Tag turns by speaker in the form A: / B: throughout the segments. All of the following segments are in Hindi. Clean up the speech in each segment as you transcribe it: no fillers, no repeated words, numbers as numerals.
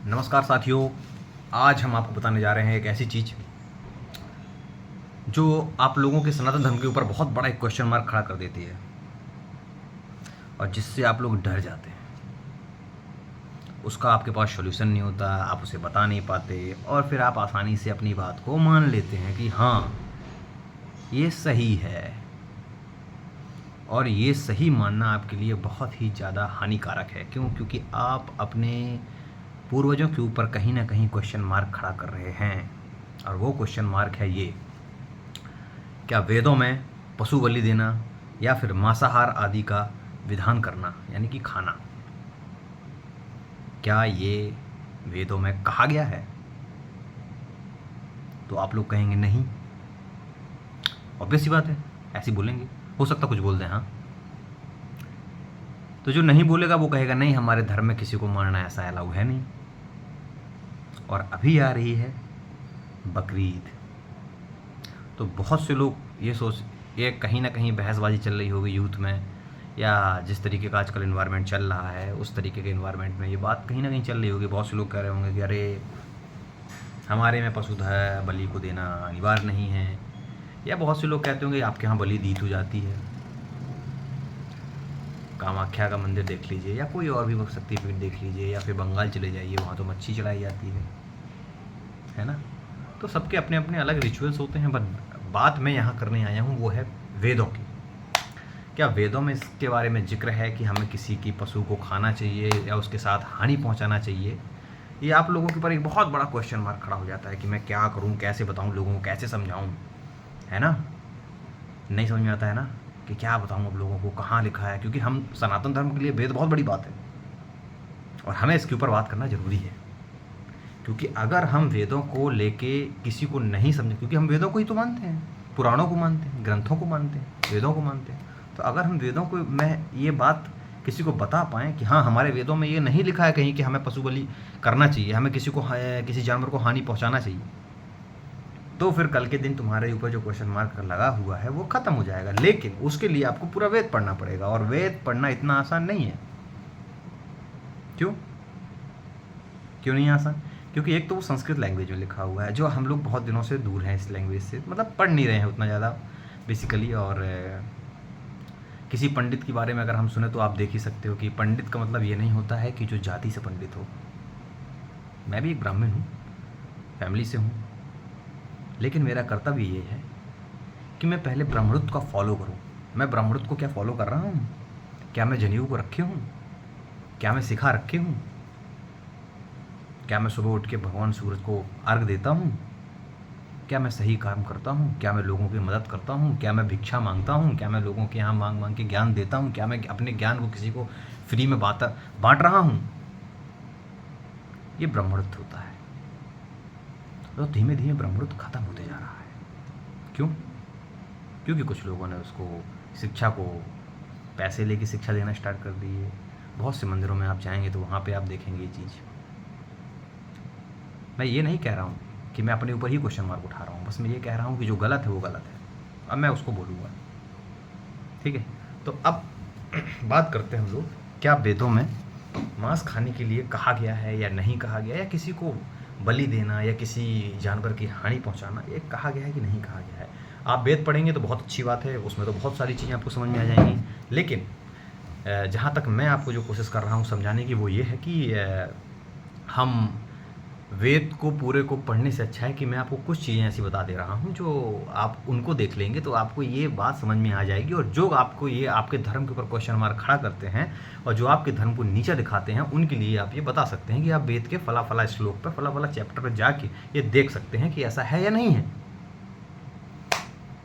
A: नमस्कार साथियों, आज हम आपको बताने जा रहे हैं एक ऐसी चीज़ जो आप लोगों के सनातन धर्म के ऊपर बहुत बड़ा एक क्वेश्चन मार्क खड़ा कर देती है और जिससे आप लोग डर जाते हैं। उसका आपके पास सॉल्यूशन नहीं होता, आप उसे बता नहीं पाते और फिर आप आसानी से अपनी बात को मान लेते हैं कि हाँ, ये सही है। और ये सही मानना आपके लिए बहुत ही ज़्यादा हानिकारक है। क्यों? क्योंकि आप अपने पूर्वजों के ऊपर कहीं ना कहीं क्वेश्चन मार्क खड़ा कर रहे हैं। और वो क्वेश्चन मार्क है ये: क्या वेदों में पशु बलि देना या फिर मांसाहार आदि का विधान करना, यानी कि खाना, क्या ये वेदों में कहा गया है? तो आप लोग कहेंगे नहीं। ऑब्वियस सी बात है, ऐसी बोलेंगे। हो सकता कुछ बोल दें, हाँ। तो जो नहीं बोलेगा वो कहेगा नहीं, हमारे धर्म में किसी को मारना ऐसा अलाउ है नहीं। और अभी आ रही है बकरीद, तो बहुत से लोग ये कहीं ना कहीं बहसबाजी चल रही होगी यूथ में, या जिस तरीके का आजकल इन्वायरमेंट चल रहा है उस तरीके के इन्वायरमेंट में ये बात कहीं ना कहीं चल रही होगी। बहुत से लोग कह रहे होंगे कि अरे, हमारे में पशु बलि को देना अनिवार्य नहीं है। या बहुत से लोग कहते होंगे आपके यहाँ बलि दी तो जाती है, कामाख्या का मंदिर देख लीजिए, या कोई और भी शक्तिपीठ देख लीजिए, या फिर बंगाल चले जाइए, वहाँ तो मच्छी चढ़ाई जाती है ना। तो सबके अपने अपने अलग रिचुअल्स होते हैं। बट बात मैं यहाँ करने आया हूँ वो है वेदों की। क्या वेदों में इसके बारे में जिक्र है कि हमें किसी की पशु को खाना चाहिए या उसके साथ हानि पहुँचाना चाहिए? ये आप लोगों के ऊपर एक बहुत बड़ा क्वेश्चन मार्क खड़ा हो जाता है कि मैं क्या करूँ, कैसे बताऊँ लोगों को, कैसे समझाऊँ, है ना। नहीं समझ में आता है ना कि क्या बताऊँ अब लोगों को, कहाँ लिखा है। क्योंकि हम सनातन धर्म के लिए वेद बहुत बड़ी बात है और हमें इसके ऊपर बात करना ज़रूरी है। क्योंकि अगर हम वेदों को लेके किसी को नहीं समझे, क्योंकि हम वेदों को ही तो मानते हैं, पुराणों को मानते हैं, ग्रंथों को मानते हैं, वेदों को मानते हैं, तो अगर हम वेदों को मैं ये बात किसी को बता पाएँ कि हाँ, हमारे वेदों में ये नहीं लिखा है कहीं कि हमें पशु बलि करना चाहिए, हमें किसी जानवर को हानि पहुँचाना चाहिए, तो फिर कल के दिन तुम्हारे ऊपर जो क्वेश्चन मार्क लगा हुआ है वो ख़त्म हो जाएगा। लेकिन उसके लिए आपको पूरा वेद पढ़ना पड़ेगा और वेद पढ़ना इतना आसान नहीं है। क्यों नहीं आसान? क्योंकि एक तो वो संस्कृत लैंग्वेज में लिखा हुआ है, जो हम लोग बहुत दिनों से दूर हैं इस लैंग्वेज से, मतलब पढ़ नहीं रहे हैं उतना ज़्यादा बेसिकली। और किसी पंडित के बारे में अगर हम सुने तो आप देख ही सकते हो कि पंडित का मतलब ये नहीं होता है कि जो जाति से पंडित हो। मैं भी एक ब्राह्मण हूँ, फैमिली से हूँ, लेकिन मेरा कर्तव्य ये है कि मैं पहले ब्राह्मणत्व का फॉलो करूँ। मैं ब्राह्मणत्व को क्या फॉलो कर रहा हूँ? क्या मैं जनेऊ को रखे हूँ? क्या मैं सिखा रखे हूँ? क्या मैं सुबह उठ के भगवान सूरज को अर्घ देता हूँ? क्या मैं सही काम करता हूँ? क्या मैं लोगों की मदद करता हूँ? क्या मैं भिक्षा मांगता हूँ? क्या मैं लोगों के यहाँ मांग मांग के ज्ञान देता हूँ? क्या मैं अपने ज्ञान को किसी को फ्री में बांट रहा हूँ? ये ब्राह्मणत्व होता है। तो धीमे धीमे ब्राह्मणत्व खत्म होते जा रहा है। क्यों? क्योंकि कुछ लोगों ने उसको, शिक्षा को, पैसे लेके शिक्षा देना स्टार्ट कर दी है। बहुत से मंदिरों में आप जाएंगे तो वहाँ पे आप देखेंगे ये चीज़। मैं ये नहीं कह रहा हूँ कि मैं अपने ऊपर ही क्वेश्चन मार्क उठा रहा हूँ, बस मैं ये कह रहा हूँ कि जो गलत है वो गलत है। अब मैं उसको बोलूँगा, ठीक है। तो अब बात करते हैं हम लोग, क्या वेदों में मांस खाने के लिए कहा गया है या नहीं कहा गया, या किसी को बलि देना या किसी जानवर की हानि पहुंचाना ये कहा गया है कि नहीं कहा गया है। आप वेद पढ़ेंगे तो बहुत अच्छी बात है, उसमें तो बहुत सारी चीज़ें आपको समझ में आ जाएंगी। लेकिन जहाँ तक मैं आपको जो कोशिश कर रहा हूँ समझाने की वो ये है कि हम वेद को पूरे को पढ़ने से अच्छा है कि मैं आपको कुछ चीज़ें ऐसी बता दे रहा हूँ जो आप उनको देख लेंगे तो आपको ये बात समझ में आ जाएगी। और जो आपको ये आपके धर्म के ऊपर क्वेश्चन मार्क खड़ा करते हैं और जो आपके धर्म को नीचा दिखाते हैं, उनके लिए आप ये बता सकते हैं कि आप वेद के फला फला श्लोक पर, फला फला चैप्टर पर जाके ये देख सकते हैं कि ऐसा है या नहीं है।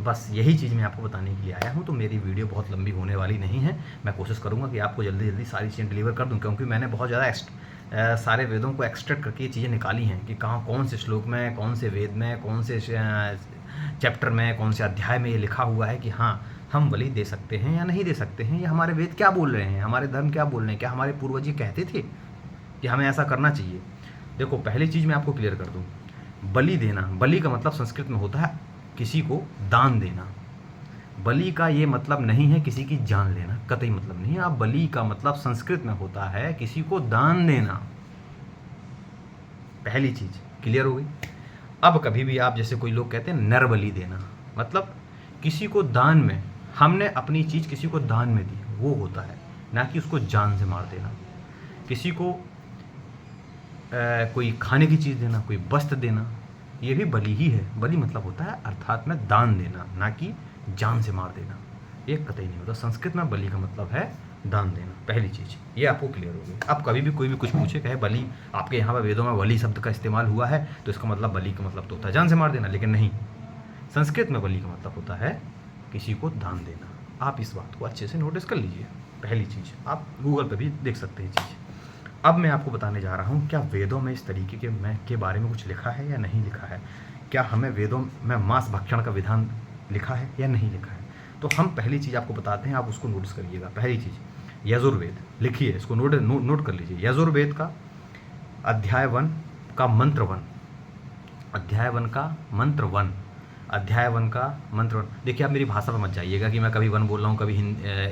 A: बस यही चीज़ मैं आपको बताने के लिए आया हूँ। तो मेरी वीडियो बहुत लंबी होने वाली नहीं है। मैं कोशिश करूँगा कि आपको जल्दी जल्दी सारी चीज़ें डिलीवर कर दूँ, क्योंकि मैंने बहुत ज़्यादा सारे वेदों को एक्सट्रैक्ट करके ये चीज़ें निकाली हैं कि कहाँ, कौन से श्लोक में, कौन से वेद में, कौन से चैप्टर में, कौन से अध्याय में ये लिखा हुआ है कि हाँ, हम बलि दे सकते हैं या नहीं दे सकते हैं, या हमारे वेद क्या बोल रहे हैं, हमारे धर्म क्या बोल रहे हैं, क्या हमारे पूर्वज जी कहते थे कि हमें ऐसा करना चाहिए। देखो, पहली चीज़ मैं आपको क्लियर कर दूँ, बलि देना, बलि का मतलब संस्कृत में होता है किसी को दान देना। बलि का ये मतलब नहीं है किसी की जान लेना, कतई मतलब नहीं है। आप बलि का मतलब संस्कृत में होता है किसी को दान देना। पहली चीज़ क्लियर हो गई। अब कभी भी आप, जैसे कोई लोग कहते हैं नर बलि देना, मतलब किसी को दान में, हमने अपनी चीज़ किसी को दान में दी, वो होता है, ना कि उसको जान से मार देना। किसी को कोई खाने की चीज़ देना, कोई वस्त्र देना, ये भी बलि ही है। बलि मतलब होता है अर्थात में दान देना, ना कि जान से मार देना। ये कतई नहीं होता। संस्कृत में बलि का मतलब है दान देना। पहली चीज़ ये आपको क्लियर हो गई। अब कभी भी कोई भी कुछ पूछे, कहे बलि, आपके यहाँ पर वेदों में बलि शब्द का इस्तेमाल हुआ है, तो इसका मतलब बलि का मतलब तो होता है जान से मार देना, लेकिन नहीं, संस्कृत में बलि का मतलब होता है किसी को दान देना। आप इस बात को अच्छे से नोटिस कर लीजिए। पहली चीज़ आप गूगल पर भी देख सकते हैं चीज़। अब मैं आपको बताने जा रहा हूँ, क्या वेदों में इस तरीके के बारे में कुछ लिखा है या नहीं लिखा है। क्या हमें वेदों में मांस भक्षण का विधान लिखा है या नहीं लिखा है। तो हम पहली चीज़ आपको बताते हैं, आप उसको नोटिस करिएगा। पहली चीज़ यजुर्वेद, लिखिए इसको, नोट कर लीजिए। यजुर्वेद का अध्याय 1 का मंत्र 1, अध्याय 1 का मंत्र 1, अध्याय 1 का मंत्र 1। देखिए आप मेरी भाषा पर मत जाइएगा कि मैं कभी 1 बोल रहा हूँ, कभी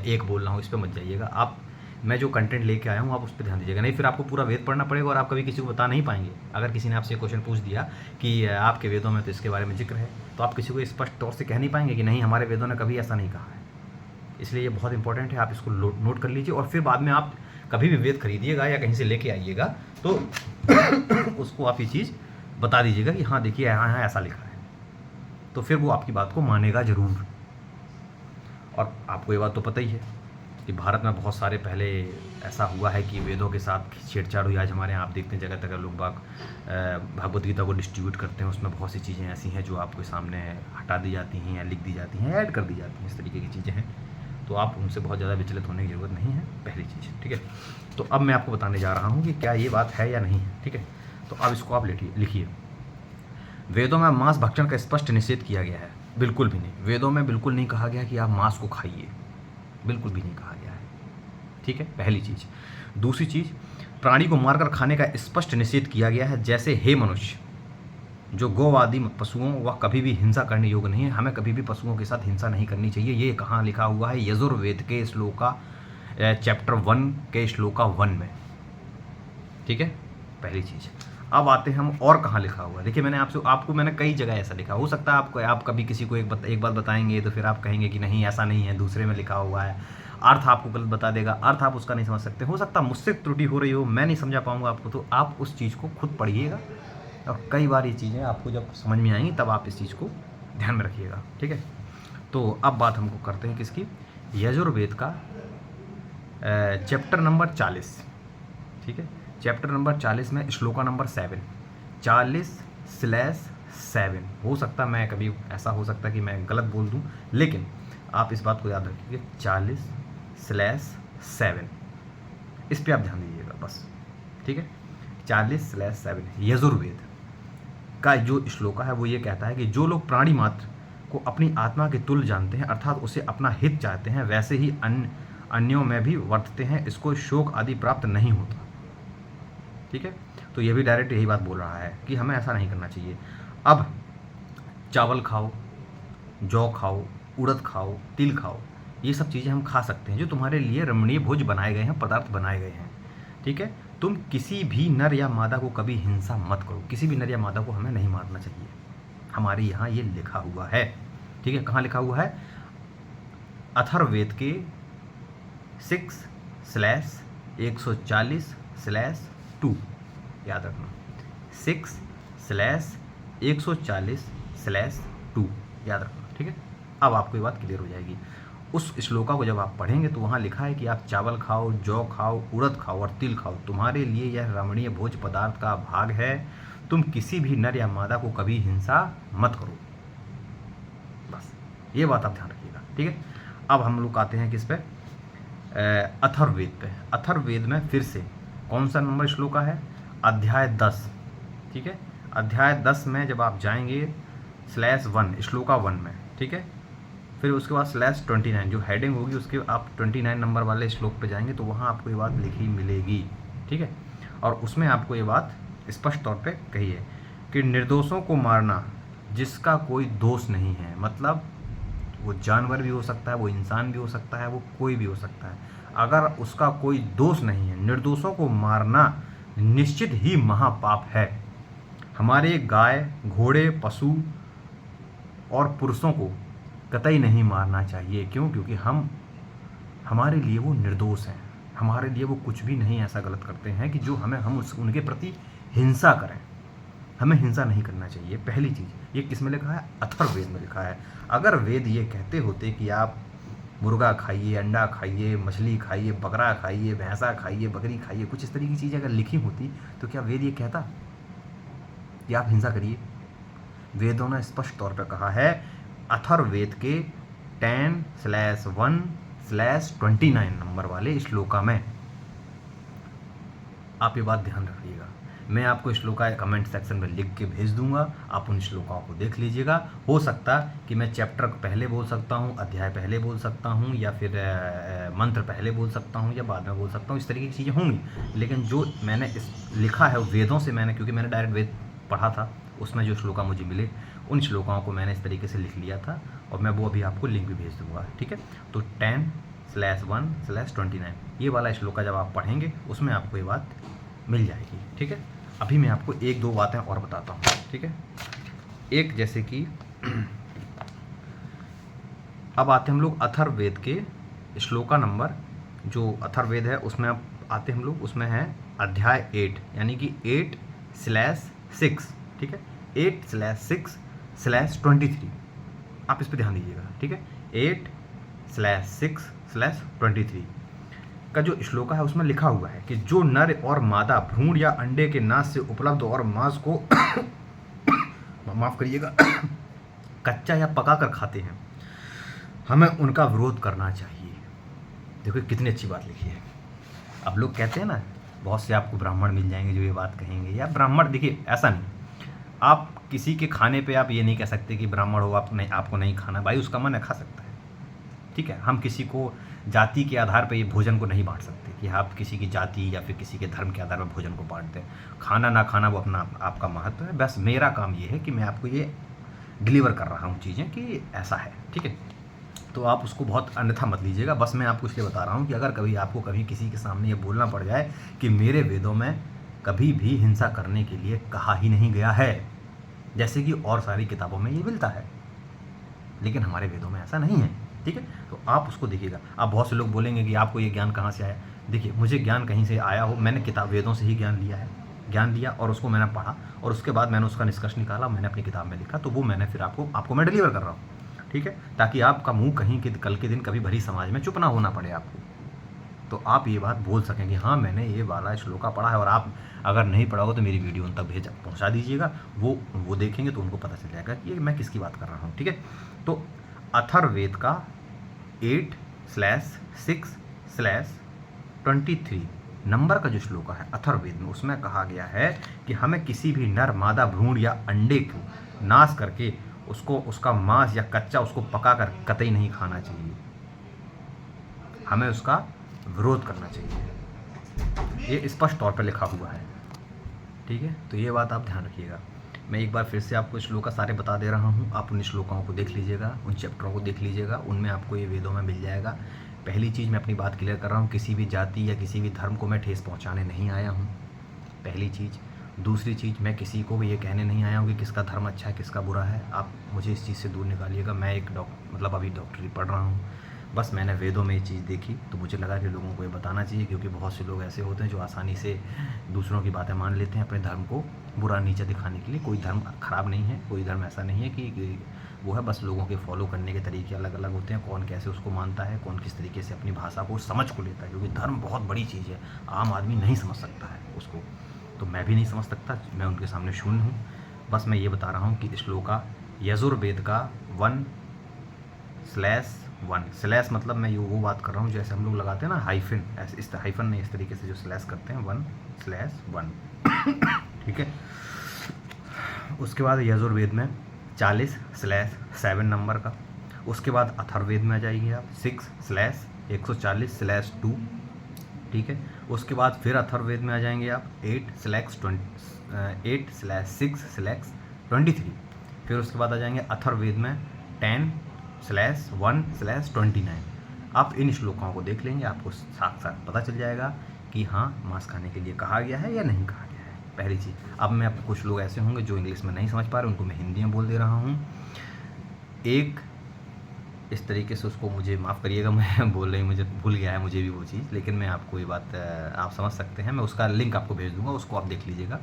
A: एक बोल रहा हूँ, इस पर मत जाइएगा आप। मैं जो कंटेंट लेके आया हूँ आप उस पर ध्यान दीजिएगा, नहीं फिर आपको पूरा वेद पढ़ना पड़ेगा और आप कभी किसी को बता नहीं पाएंगे। अगर किसी ने आपसे क्वेश्चन पूछ दिया कि आपके वेदों में तो इसके बारे में जिक्र है, तो आप किसी को स्पष्ट तौर से कह नहीं पाएंगे कि नहीं हमारे वेदों ने कभी ऐसा नहीं कहा है। इसलिए ये बहुत इंपॉर्टेंट है, आप इसको नोट कर लीजिए। और फिर बाद में आप कभी भी वेद खरीदिएगा या कहीं से लेके आइएगा तो उसको आप ये चीज़ बता दीजिएगा कि हाँ देखिए यहाँ ऐसा लिखा है, तो फिर वो आपकी बात को मानेगा ज़रूर। और आपको ये बात तो पता ही है कि भारत में बहुत सारे पहले ऐसा हुआ है कि वेदों के साथ छेड़छाड़ हुई। आज हमारे यहाँ आप देखते हैं जगह जगह लोग बाग भगवत गीता को डिस्ट्रीब्यूट करते हैं, उसमें बहुत सी चीज़ें ऐसी हैं जो आपके सामने हटा दी जाती हैं या लिख दी जाती हैं, ऐड कर दी जाती हैं, इस तरीके की चीज़ें हैं। तो आप उनसे बहुत ज़्यादा विचलित होने की ज़रूरत नहीं है, पहली चीज़, ठीक है। तो अब मैं आपको बताने जा रहा हूँ कि क्या ये बात है या नहीं है, ठीक है। तो अब इसको आप लिखिए। वेदों में मांस भक्षण का स्पष्ट निषेध किया गया है। बिल्कुल भी नहीं, वेदों में बिल्कुल नहीं कहा गया कि आप मांस को खाइए, बिल्कुल भी नहीं कहा गया है, ठीक है, पहली चीज़। दूसरी चीज़, प्राणी को मारकर खाने का स्पष्ट निषेध किया गया है। जैसे हे मनुष्य, जो गौवादी पशुओं, वह कभी भी हिंसा करने योग्य नहीं है। हमें कभी भी पशुओं के साथ हिंसा नहीं करनी चाहिए। ये कहाँ लिखा हुआ है? यजुर्वेद के श्लोका चैप्टर 1 के श्लोका 1 में, ठीक है, पहली चीज़। अब आते हैं हम और कहाँ लिखा हुआ है। देखिए मैंने आपको मैंने कई जगह ऐसा लिखा, हो सकता है आप कभी किसी को एक बात बताएंगे तो फिर आप कहेंगे कि नहीं ऐसा नहीं है, दूसरे में लिखा हुआ है, अर्थ आपको गलत बता देगा, अर्थ आप उसका नहीं समझ सकते। हो सकता है मुझसे त्रुटि हो रही हो, मैं नहीं समझा पाऊंगा आपको, तो आप उस चीज़ को खुद पढ़िएगा और कई बार ये चीज़ें आपको जब समझ में आएंगी तब आप इस चीज़ को ध्यान में रखिएगा, ठीक है। तो अब बात हमको करते हैं किसकी? यजुर्वेद का चैप्टर नंबर 40, ठीक है, चैप्टर नंबर 40 में श्लोका नंबर 7, 40/7। हो सकता है मैं कभी ऐसा हो सकता है कि मैं गलत बोल दूं, लेकिन आप इस बात को याद रखिए, 40/7, इस पे आप ध्यान दीजिएगा बस, ठीक है। 40/7 यजुर्वेद का जो श्लोका है वो ये कहता है कि जो लोग प्राणी मात्र को अपनी आत्मा के तुल्य जानते हैं, अर्थात उसे अपना हित चाहते हैं, वैसे ही अन्यों में भी वर्तते हैं, इसको शोक आदि प्राप्त नहीं होता, ठीक है। तो ये भी डायरेक्ट यही बात बोल रहा है कि हमें ऐसा नहीं करना चाहिए। अब चावल खाओ, जौ खाओ, उड़द खाओ, तिल खाओ, ये सब चीज़ें हम खा सकते हैं जो तुम्हारे लिए रमणीय भोज बनाए गए हैं, पदार्थ बनाए गए हैं, ठीक है। तुम किसी भी नर या मादा को कभी हिंसा मत करो। किसी भी नर या मादा को हमें नहीं मारना चाहिए, हमारे यहाँ ये लिखा हुआ है, ठीक है। कहाँ लिखा हुआ है? अथर्ववेद के 6/140/2, याद रखना, 6/140/2 याद रखना, ठीक है। अब आपको ये बात क्लियर हो जाएगी। उस श्लोका को जब आप पढ़ेंगे तो वहाँ लिखा है कि आप चावल खाओ, जौ खाओ, उड़द खाओ और तिल खाओ, तुम्हारे लिए यह रमणीय भोज पदार्थ का भाग है। तुम किसी भी नर या मादा को कभी हिंसा मत करो, बस ये बात आप ध्यान रखिएगा, ठीक है। अब हम लोग आते हैं किस पे? अथर्ववेद पे। अथर्ववेद में फिर से कौन सा नंबर श्लोका है? अध्याय 10, ठीक है। अध्याय 10 में जब आप जाएंगे /1 श्लोका 1 में, ठीक है, फिर उसके बाद /29 जो हेडिंग होगी उसके आप 29 नंबर वाले श्लोक पे जाएंगे तो वहाँ आपको ये बात लिखी मिलेगी, ठीक है। और उसमें आपको ये बात स्पष्ट तौर पे कही है कि निर्दोषों को मारना जिसका कोई दोष नहीं है, मतलब वो जानवर भी हो सकता है, वो इंसान भी हो सकता है, वो कोई भी हो सकता है, अगर उसका कोई दोष नहीं है, निर्दोषों को मारना निश्चित ही महापाप है, हमारे गाय, घोड़े, पशु और पुरुषों को कतई नहीं मारना चाहिए। क्यों? क्योंकि हमारे लिए वो निर्दोष हैं, हमारे लिए वो कुछ भी नहीं ऐसा गलत करते हैं कि जो हम उनके प्रति हिंसा करें। हमें हिंसा नहीं करना चाहिए। पहली चीज़, ये किस में लिखा है? अथर्ववेद में लिखा है। अगर वेद ये कहते होते कि आप मुर्गा खाइए, अंडा खाइए, मछली खाइए, बकरा खाइए, भैंसा खाइए, बकरी खाइए, कुछ इस तरीके की चीज़ें अगर लिखी होती तो क्या वेद ये कहता कि आप हिंसा करिए? वेदों ने स्पष्ट तौर पर कहा है, अथर्ववेद के 10/1/29 नंबर वाले श्लोका में। आप ये बात ध्यान रखिएगा। मैं आपको श्लोका कमेंट सेक्शन में लिख के भेज दूंगा, आप उन श्लोकाओं को देख लीजिएगा। हो सकता कि मैं चैप्टर पहले बोल सकता हूँ, अध्याय पहले बोल सकता हूँ, या फिर मंत्र पहले बोल सकता हूँ, या बाद में बोल सकता हूँ। इस तरीके की चीज़ें होंगी, लेकिन जो मैंने लिखा है वेदों से, मैंने क्योंकि मैंने डायरेक्ट वेद पढ़ा था, उसमें जो श्लोका मुझे मिले उन श्लोकाओं को मैंने इस तरीके से लिख लिया था, और मैं वो अभी आपको लिंक भी भेज दूँगा। ठीक है, तो 10/1/29 ये वाला श्लोका जब आप पढ़ेंगे उसमें आपको ये बात मिल जाएगी। ठीक है, अभी मैं आपको एक दो बातें और बताता हूँ। ठीक है, एक जैसे कि अब आते हम लोग अथर्ववेद के श्लोका नंबर, जो अथर्ववेद है उसमें अब आते हम लोग, उसमें है अध्याय 8, यानी कि 8/6। ठीक है, 8/6/23। आप इस पर ध्यान दीजिएगा। ठीक है, 8/6/23 का जो श्लोका है उसमें लिखा हुआ है कि जो नर और मादा भ्रूण या अंडे के नाश से उपलब्ध और मांस को माफ करिएगा कच्चा या पका कर खाते हैं, हमें उनका विरोध करना चाहिए। देखो कितनी अच्छी बात लिखी है। अब लोग कहते हैं ना, बहुत से आपको ब्राह्मण मिल जाएंगे जो ये बात कहेंगे, या ब्राह्मण, देखिए ऐसा नहीं, आप किसी के खाने पे आप ये नहीं कह सकते कि ब्राह्मण हो आप नहीं, आपको नहीं खाना। भाई उसका मन है, खा सकता है। ठीक है, हम किसी को जाति के आधार पर ये भोजन को नहीं बांट सकते कि आप किसी की जाति या फिर किसी के धर्म के आधार पर भोजन को बांट दें। खाना ना खाना वो अपना आपका महत्व है। बस मेरा काम ये है कि मैं आपको ये डिलीवर कर रहा हूँ चीज़ें कि ऐसा है। ठीक है, तो आप उसको बहुत अन्यथा मत लीजिएगा। बस मैं आपको इसलिए बता रहा हूँ कि अगर कभी आपको कभी किसी के सामने ये बोलना पड़ जाए कि मेरे वेदों में कभी भी हिंसा करने के लिए कहा ही नहीं गया है, जैसे कि और सारी किताबों में ये मिलता है, लेकिन हमारे वेदों में ऐसा नहीं है। ठीक है, तो आप उसको देखिएगा। आप बहुत से लोग बोलेंगे कि आपको ये ज्ञान कहाँ से आया। देखिए, मुझे ज्ञान कहीं से आया हो, मैंने किताब वेदों से ही ज्ञान लिया है, ज्ञान लिया और उसको मैंने पढ़ा, और उसके बाद मैंने उसका निष्कर्ष निकाला, मैंने अपनी किताब में लिखा, तो वो मैंने फिर आपको मैं डिलीवर कर रहा हूँ। ठीक है, ताकि आपका मुंह कहीं कल के दिन कभी भरी समाज में चुप ना होना पड़े आपको, तो आप ये बात बोल सकें कि हाँ मैंने ये वाला श्लोका पढ़ा है। और आप अगर नहीं पढ़ा हो तो मेरी वीडियो उन तक पहुँचा दीजिएगा, वो देखेंगे तो उनको पता चल जाएगा कि मैं किसकी बात कर रहा हूँ। ठीक है, तो अथर्ववेद का 8/6/23 नंबर का जो श्लोका है अथर्ववेद में, उसमें कहा गया है कि हमें किसी भी नर, मादा, भ्रूण या अंडे को नाश करके उसका मांस या कच्चा उसको पका कर कतई नहीं खाना चाहिए, हमें उसका विरोध करना चाहिए। ये स्पष्ट तौर पर लिखा हुआ है। ठीक है, तो ये बात आप ध्यान रखिएगा। मैं एक बार फिर से आपको श्लोका सारे बता दे रहा हूँ, आप उन श्लोकाओं को देख लीजिएगा, उन चैप्टरों को देख लीजिएगा, उनमें आपको ये वेदों में मिल जाएगा। पहली चीज़, मैं अपनी बात क्लियर कर रहा हूँ, किसी भी जाति या किसी भी धर्म को मैं ठेस पहुँचाने नहीं आया हूँ, पहली चीज़। दूसरी चीज़, मैं किसी को भी ये कहने नहीं आया हूँ कि किसका धर्म अच्छा है किसका बुरा है। आप मुझे इस चीज़ से दूर निकालिएगा। मैं एक अभी डॉक्टरी पढ़ रहा हूँ, बस मैंने वेदों में ये चीज़ देखी तो मुझे लगा कि लोगों को ये बताना चाहिए, क्योंकि बहुत से लोग ऐसे होते हैं जो आसानी से दूसरों की बातें मान लेते हैं अपने धर्म को बुरा नीचा दिखाने के लिए। कोई धर्म ख़राब नहीं है, कोई धर्म ऐसा नहीं है कि वो है, बस लोगों के फॉलो करने के तरीके अलग अलग होते हैं। कौन कैसे उसको मानता है, कौन किस तरीके से अपनी भाषा को समझ को लेता है, क्योंकि धर्म बहुत बड़ी चीज़ है, आम आदमी नहीं समझ सकता है उसको, तो मैं भी नहीं समझ सकता, मैं उनके सामने शून्य हूँ। बस मैं ये बता रहा हूँ कि श्लोका यजुर्वेद का 1/1 मतलब मैं वो बात कर रहा हूँ जैसे हम लोग लगाते हैं ना हाइफन, ऐसे इस हाइफन नहीं, इस तरीके से जो स्लैश करते हैं 1/1 ठीक है। उसके बाद यजुर्वेद में 40/7 नंबर का, उसके बाद अथर्ववेद में आ जाएंगे आप 6/140/2 ठीक है। उसके बाद फिर अथर्ववेद में आ जाएंगे आप 8/6/23 फिर उसके बाद आ जाएंगे अथर्ववेद में 10/1/29। आप इन श्लोकों को देख लेंगे, आपको साथ साथ पता चल जाएगा कि हाँ मांस खाने के लिए कहा गया है या नहीं कहा गया है। पहली चीज़। अब मैं अब कुछ लोग ऐसे होंगे जो इंग्लिश में नहीं समझ पा रहे, उनको मैं हिंदी में बोल दे रहा हूँ। एक इस तरीके से उसको, मुझे माफ़ करिएगा, मैं बोल रही, मुझे भूल गया है मुझे भी वो चीज़, लेकिन मैं आपको ये बात आप समझ सकते हैं। मैं उसका लिंक आपको भेज दूँगा, उसको आप देख लीजिएगा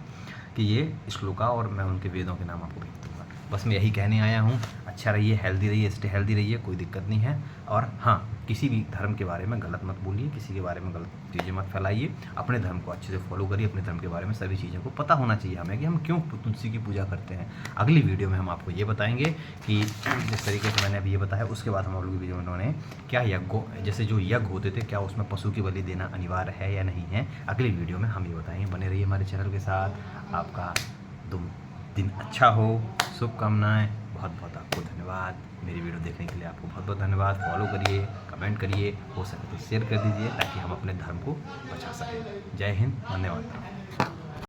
A: कि ये श्लोका, और मैं उनके वेदों के नाम आपको भेज दूँगा। बस मैं यही कहने आया हूँ। अच्छा रहिए, हेल्दी रहिए, स्टे हेल्दी रहिए, कोई दिक्कत नहीं है। और हाँ, किसी भी धर्म के बारे में गलत मत बोलिए, किसी के बारे में गलत चीज़ें मत फैलाइए। अपने धर्म को अच्छे से फॉलो करिए, अपने धर्म के बारे में सभी चीज़ों को पता होना चाहिए हमें कि हम क्यों तुलसी की पूजा करते हैं। अगली वीडियो में हम आपको ये बताएंगे कि जिस तरीके से मैंने अभी ये बताया, उसके बाद हम अगली वीडियो में उन्होंने क्या यज्ञों, जैसे जो यज्ञ होते थे, क्या उसमें पशु की बलि देना अनिवार्य है या नहीं है, अगली वीडियो में हम ये बताएंगे। बने रहिए हमारे चैनल के साथ। आपका दिन अच्छा हो, शुभकामनाएं। बहुत बहुत आपको धन्यवाद। मेरी वीडियो देखने के लिए आपको बहुत बहुत धन्यवाद। फॉलो करिए, कमेंट करिए, हो सके तो शेयर कर दीजिए ताकि हम अपने धर्म को बचा सकें। जय हिंद, धन्यवाद।